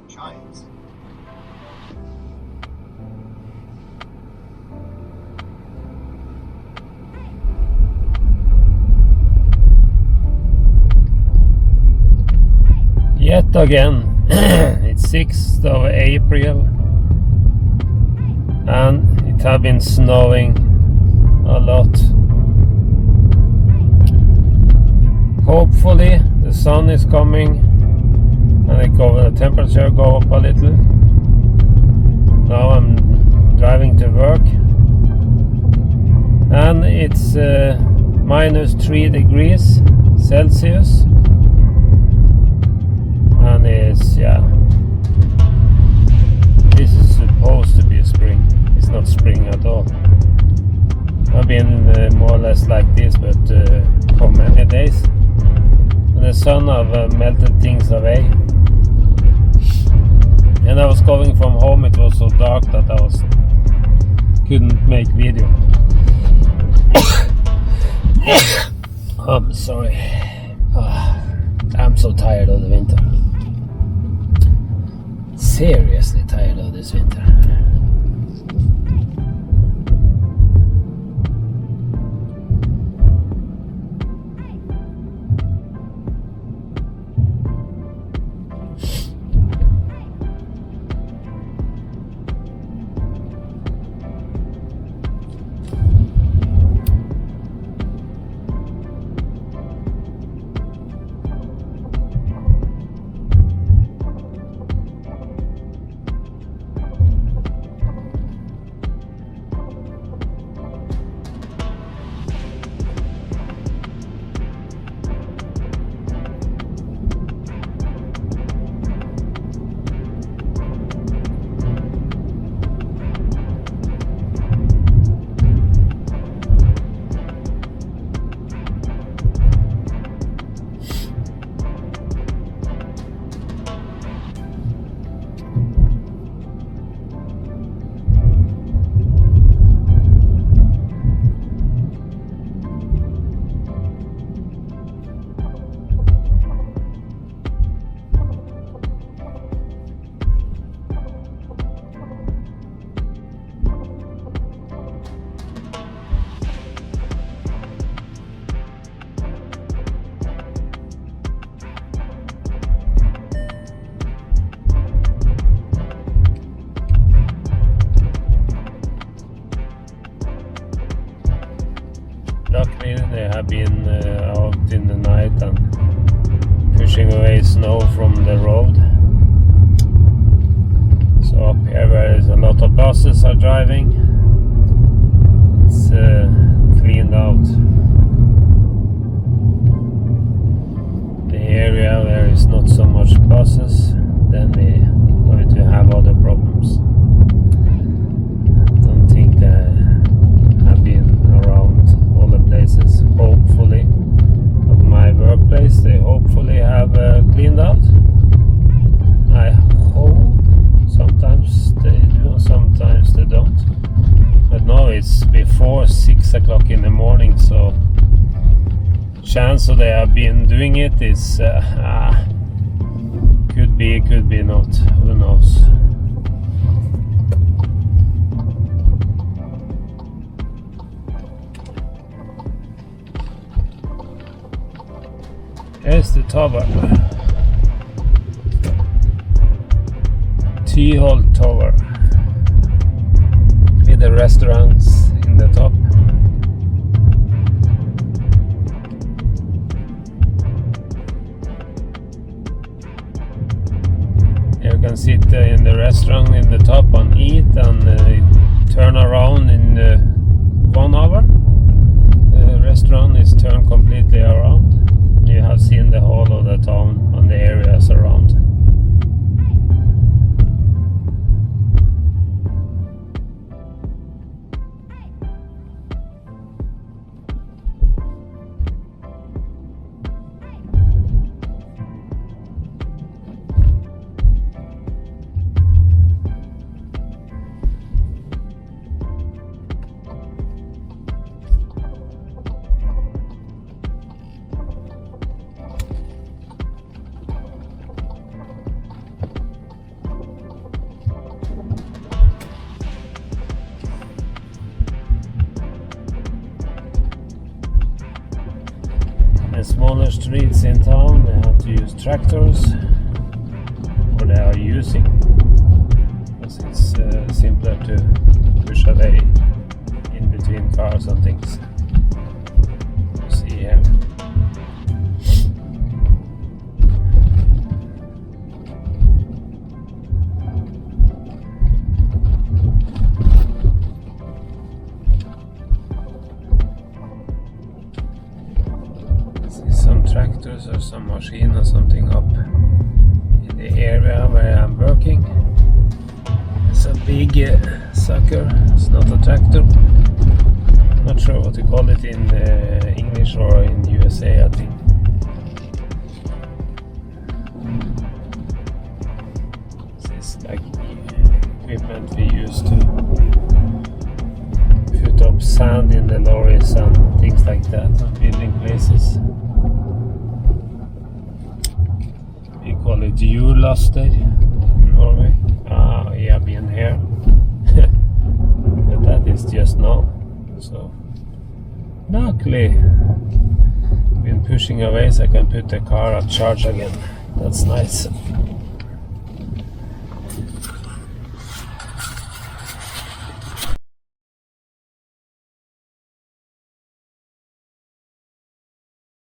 giants. Yet again, it's 6th of April and it has been snowing a lot. Hopefully the sun is coming and the temperature go up a little. Now I'm driving to work and it's minus 3 degrees Celsius. And it's, this is supposed to be spring. It's not spring at all. I've been more or less like this, but for many days. And the sun have melted things away. And I was going from home, it was so dark that couldn't make video. I'm sorry. I'm so tired of the winter. Seriously tired of this winter. Luckily they have been out in the night and pushing away snow from the road. So up here where a lot of buses are driving, it's cleaned out. The area where is not so much buses, then we going to have other problems. Don't think they have been around all the places. Hopefully, of my workplace, they hopefully have cleaned out. I hope. Sometimes they do, sometimes they don't. But now it's before 6 o'clock in the morning, so chance of they have been doing it is could be not. Who knows? Here's the tower. T-hole tower with the restaurants in the top. You can sit in the restaurant in the top and eat and turn around in 1 hour. The restaurant is turned completely around. You have seen the whole of the town and the areas around. the smaller streets in town, they have to use tractors, or they are using, because it's simpler to push away in between cars and things. See here. Tractors or some machine or something up in the area where I'm working. It's a big sucker. It's not a tractor. I'm not sure what to call it in English or in USA, I think. This is like equipment we use to put up sand in the lorries and things like that on building places. We call it hjullaster in Norway. Ah, yeah, been here. But that is just now. So, luckily, been pushing away so I can put the car at charge again. That's nice.